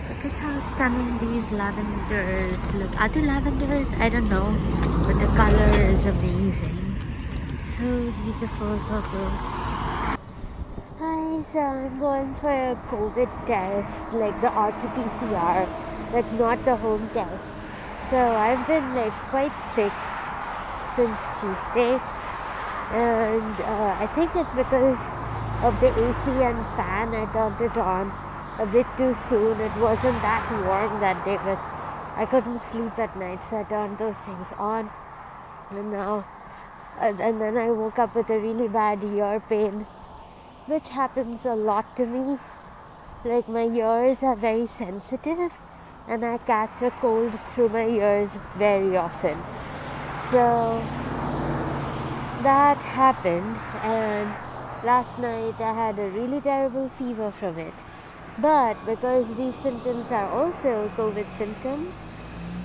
Look at how stunning these lavenders look. Are they lavenders? I don't know. But the color is amazing. So beautiful purple. Hi, so I'm going for a COVID test, like the RT-PCR, like not the home test. So I've been like quite sick since Tuesday. And I think it's because of the AC and fan. I turned it on a bit too soon. It wasn't that warm that day, but I couldn't sleep at night, so I turned those things on. And now, and then I woke up with a really bad ear pain, which happens a lot to me. Like my ears are very sensitive, and I catch a cold through my ears very often. So that happened, and last night I had a really terrible fever from it. But because these symptoms are also COVID symptoms,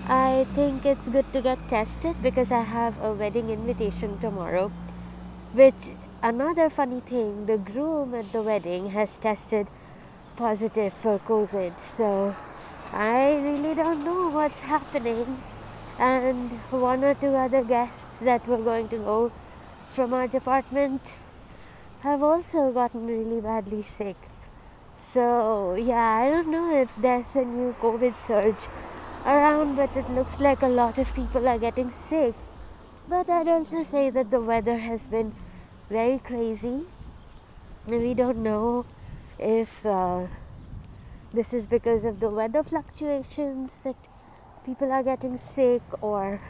I think it's good to get tested because I have a wedding invitation tomorrow. Which, another funny thing, the groom at the wedding has tested positive for COVID. So I really don't know what's happening. And one or two other guests that were going to go from our department have also gotten really badly sick. So yeah, I don't know if there's a new COVID surge around, but it looks like a lot of people are getting sick. But I'd also say that the weather has been very crazy. We don't know if this is because of the weather fluctuations that people are getting sick or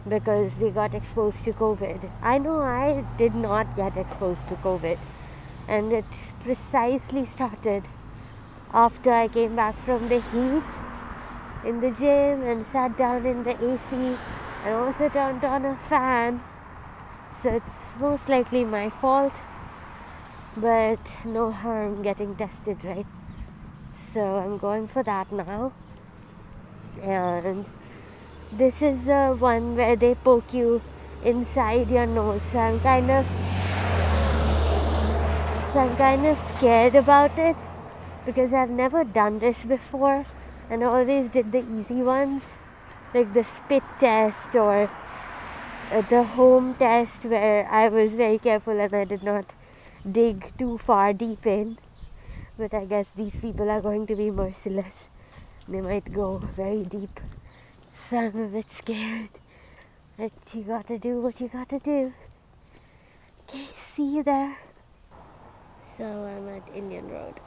because they got exposed to COVID. I know I did not get exposed to COVID, and it precisely started after I came back from the heat in the gym and sat down in the AC and also turned on a fan. So it's most likely my fault, but no harm getting tested, right? So I'm going for that now. And this is the one where they poke you inside your nose. So I'm kind of scared about it because I've never done this before, and I always did the easy ones, like the spit test or the home test, where I was very careful and I did not dig too far deep in. But I guess these people are going to be merciless. They might go very deep. So I'm a bit scared. But you gotta do what you gotta do. Okay, see you there. So I'm at Indian Road.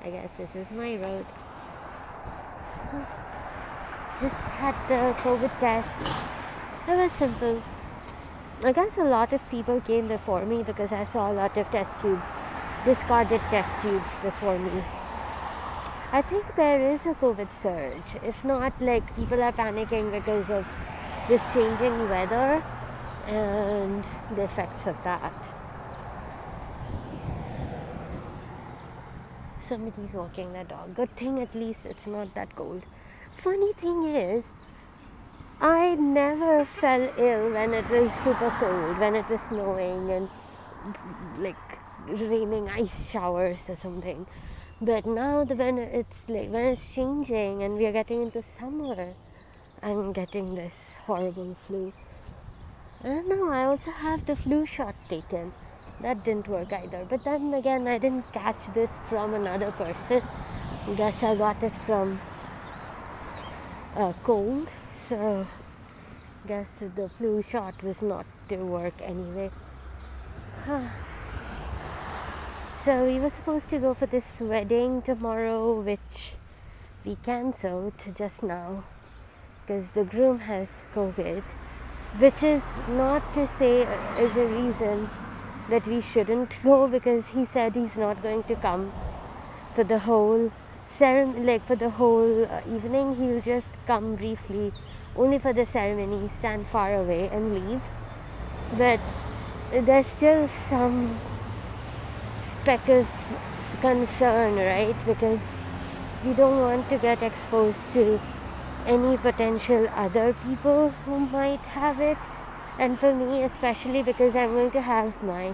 I guess this is my road. Just had the COVID test. It was simple. I guess a lot of people came before me because I saw a lot of test tubes, discarded test tubes before me. I think there is a COVID surge. It's not like people are panicking because of this changing weather and the effects of that. Somebody's walking their dog. Good thing at least it's not that cold. Funny thing is, I never fell ill when it was super cold, when it was snowing and like raining ice showers or something. But now when it's changing and we are getting into summer, I'm getting this horrible flu. I don't know, I also have the flu shot taken. That didn't work either. But then again, I didn't catch this from another person. I guess I got it from a cold. So I guess the flu shot was not to work anyway. So we were supposed to go for this wedding tomorrow, which we cancelled just now because the groom has COVID, which is not to say is a reason that we shouldn't go, because he said he's not going to come for the whole ceremony, like for the whole evening. He'll just come briefly, only for the ceremony, stand far away and leave. But there's still some speck of concern, right? Because we don't want to get exposed to any potential other people who might have it. And for me especially, because I'm going to have my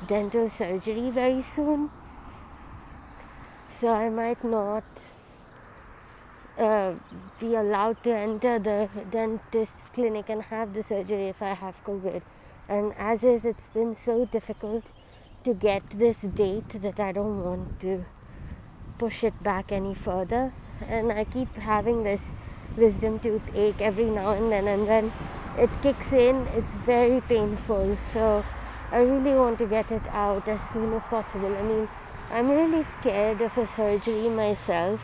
dental surgery very soon, so I might not be allowed to enter the dentist clinic and have the surgery if I have COVID. And as is, it's been so difficult to get this date that I don't want to push it back any further. And I keep having this wisdom tooth ache every now and then, and when it kicks in, it's very painful. So I really want to get it out as soon as possible. I mean, I'm really scared of a surgery myself.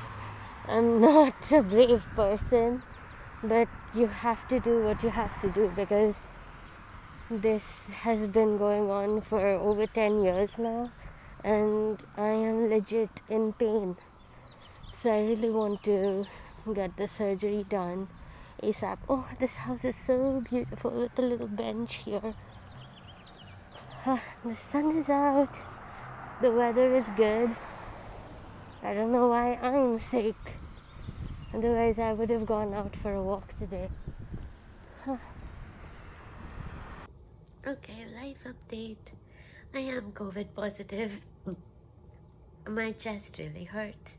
I'm not a brave person, but you have to do what you have to do, because this has been going on for over 10 years now, and I am legit in pain. So I really want to get the surgery done ASAP. Oh, this house is so beautiful with a little bench here. The sun is out. The weather is good. I don't know why I'm sick. Otherwise, I would have gone out for a walk today. Okay, life update. I am COVID positive. My chest really hurts.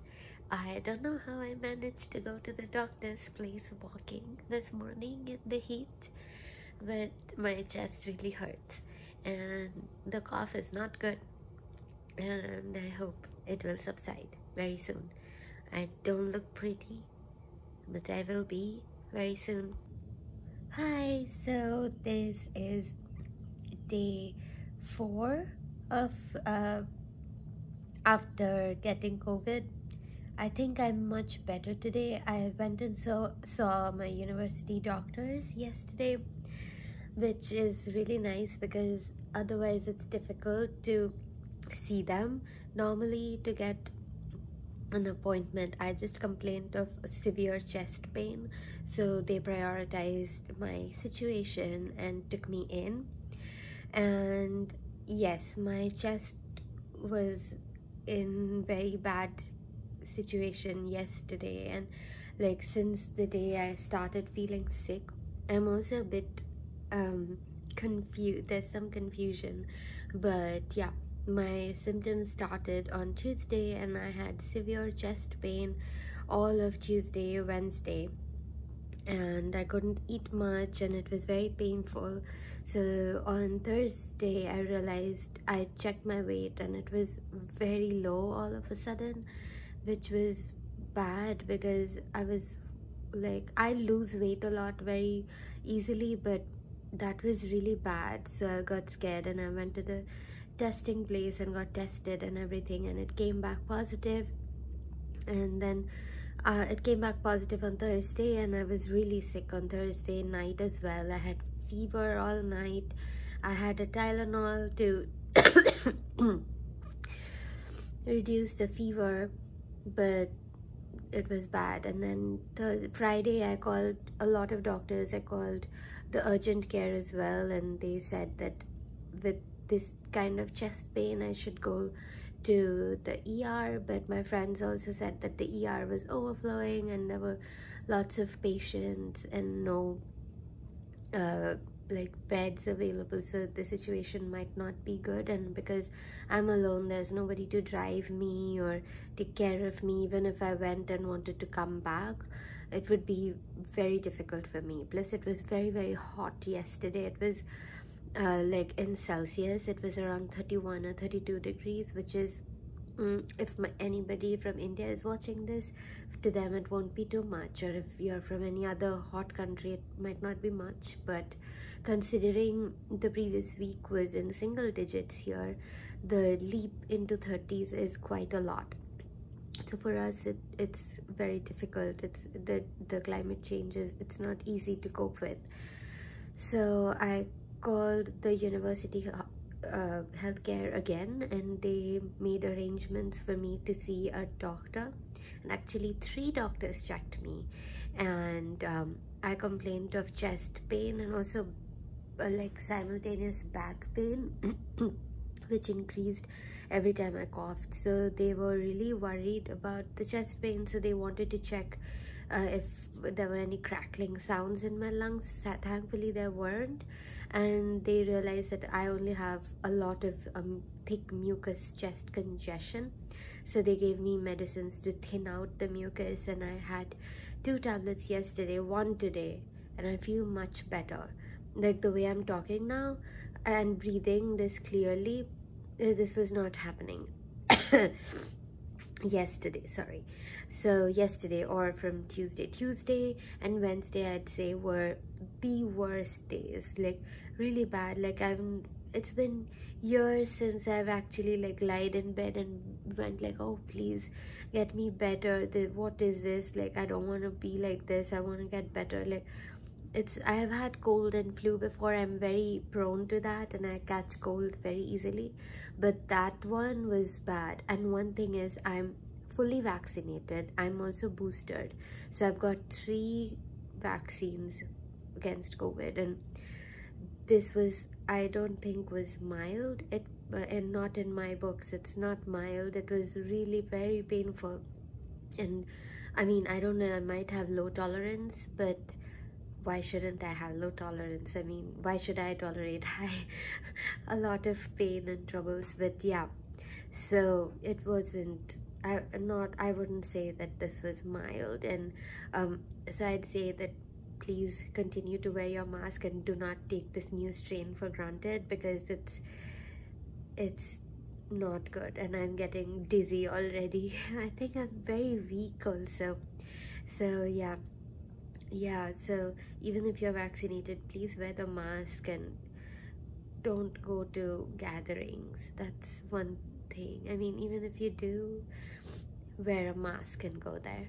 I don't know how I managed to go to the doctor's place walking this morning in the heat, but my chest really hurts. And the cough is not good. And I hope it will subside very soon. I don't look pretty, but I will be very soon. Hi, so this is day 4 of after getting COVID. I think I'm much better today. I went and saw my university doctors yesterday, which is really nice because otherwise it's difficult to see them. Normally, to get an appointment, I just complained of severe chest pain, so they prioritized my situation and took me in. And yes, my chest was in very bad situation yesterday, and like since the day I started feeling sick, I'm also a bit confused. There's some confusion, but yeah, my symptoms started on Tuesday and I had severe chest pain all of Tuesday, Wednesday, and I couldn't eat much and it was very painful. So on Thursday I realized, I checked my weight and it was very low all of a sudden, which was bad because I was like, I lose weight a lot very easily, but that was really bad. So I got scared and I went to the testing place and got tested and everything, and it came back positive. And then it came back positive on Thursday, and I was really sick on Thursday night as well. I had fever all night. I had a Tylenol to reduce the fever, but it was bad. And then Friday I called a lot of doctors. I called the urgent care as well, and they said that with this kind of chest pain I should go to the ER, but my friends also said that the ER was overflowing and there were lots of patients and no like beds available, so the situation might not be good. And because I'm alone, there's nobody to drive me or take care of me. Even if I went and wanted to come back, it would be very difficult for me. Plus it was very, very hot yesterday. It was like in Celsius, it was around 31 or 32 degrees, which is if anybody from India is watching this, to them it won't be too much, or if you're from any other hot country it might not be much, but considering the previous week was in single digits here, the leap into 30s is quite a lot. So for us it's very difficult. It's the climate changes, it's not easy to cope with. So I called the university healthcare again, and they made arrangements for me to see a doctor, and actually 3 doctors checked me. And I complained of chest pain and also like simultaneous back pain which increased every time I coughed. So they were really worried about the chest pain, so they wanted to check if there were any crackling sounds in my lungs. Thankfully there weren't, and they realized that I only have a lot of thick mucus chest congestion. So they gave me medicines to thin out the mucus, and I had 2 tablets yesterday, 1 today, and I feel much better. Like the way I'm talking now and breathing this clearly, this was not happening yesterday, sorry. So yesterday, or from Tuesday and Wednesday, I'd say were the worst days, like really bad. Like it's been years since I've actually like lied in bed and went like, oh please get me better. What is this? Like, I don't want to be like this, I want to get better. Like, I have had cold and flu before. I'm very prone to that, and I catch cold very easily, but that one was bad. And one thing is, I'm fully vaccinated. I'm also boosted, so I've got 3 vaccines against COVID, and this was, I don't think was mild. And not in my books, it's not mild. It was really very painful. And I mean, I don't know, I might have low tolerance, but why shouldn't I have low tolerance? I mean, why should I tolerate a lot of pain and troubles? But yeah, so it wasn't, I wouldn't say that this was mild. And so I'd say that please continue to wear your mask and do not take this new strain for granted, because it's not good. And I'm getting dizzy already. I think I'm very weak also. So yeah, so even if you're vaccinated, please wear the mask and don't go to gatherings. That's one thing. I mean, even if you do, wear a mask and go there.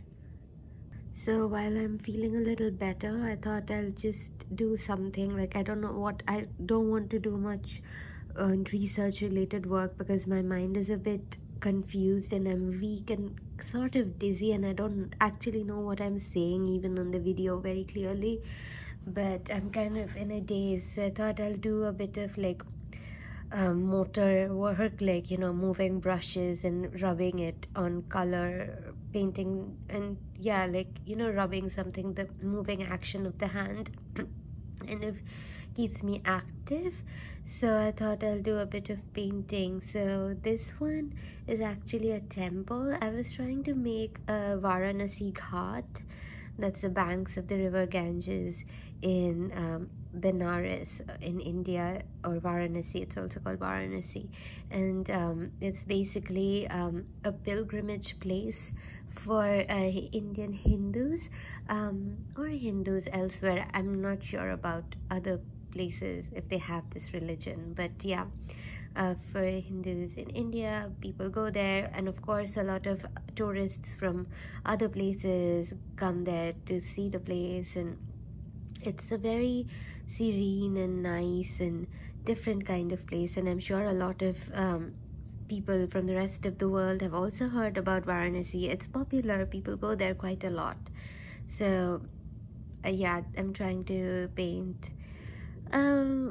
So while I'm feeling a little better, I thought I'll just do something. Like, I don't know what, I don't want to do much research related work, because my mind is a bit confused and I'm weak and sort of dizzy, and I don't actually know what I'm saying even on the video very clearly. But I'm kind of in a daze, so I thought I'll do a bit of like motor work, like, you know, moving brushes and rubbing it on color, painting, and yeah, like, you know, rubbing something, the moving action of the hand and it keeps me active. So I thought I'll do a bit of painting. So this one is actually a temple. I was trying to make a Varanasi Ghat, that's the banks of the river Ganges in Benares in India, or Varanasi. It's also called Varanasi, and it's basically a pilgrimage place for Indian Hindus, or Hindus elsewhere. I'm not sure about other places if they have this religion, but yeah, for Hindus in India, people go there, and of course a lot of tourists from other places come there to see the place. And it's a very serene and nice and different kind of place, and I'm sure a lot of people from the rest of the world have also heard about Varanasi. It's popular, people go there quite a lot. So yeah, I'm trying to paint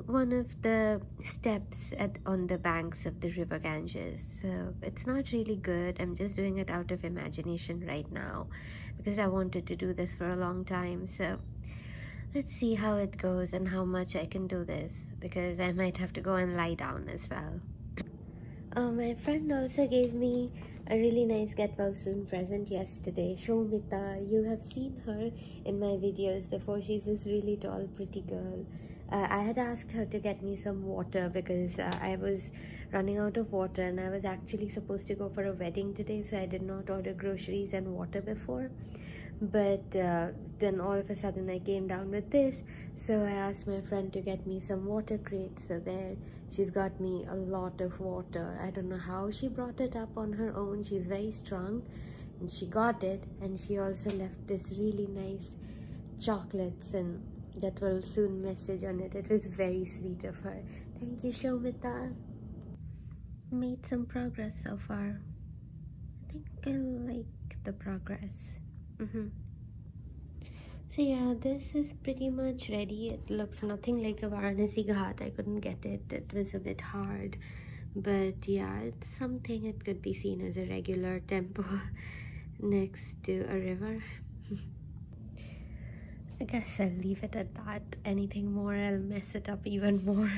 one of the steps on the banks of the river Ganges. So it's not really good, I'm just doing it out of imagination right now, because I wanted to do this for a long time. So let's see how it goes and how much I can do this, because I might have to go and lie down as well. My friend also gave me a really nice get well soon present yesterday. Shomita, you have seen her in my videos before. She's this really tall, pretty girl. I had asked her to get me some water, because I was running out of water, and I was actually supposed to go for a wedding today, so I did not order groceries and water before. But then all of a sudden I came down with this, so I asked my friend to get me some water crates. So there, she's got me a lot of water. I don't know how she brought it up on her own. She's very strong, and she got it. And she also left this really nice chocolates and that will soon message on it. It was very sweet of her. Thank you, Shomita. Made some progress so far. I think I like the progress. So yeah, this is pretty much ready. It looks nothing like a Varanasi Ghat. I couldn't get it. It was a bit hard. But yeah, it's something. It could be seen as a regular temple next to a river. I guess I'll leave it at that. Anything more, I'll mess it up even more.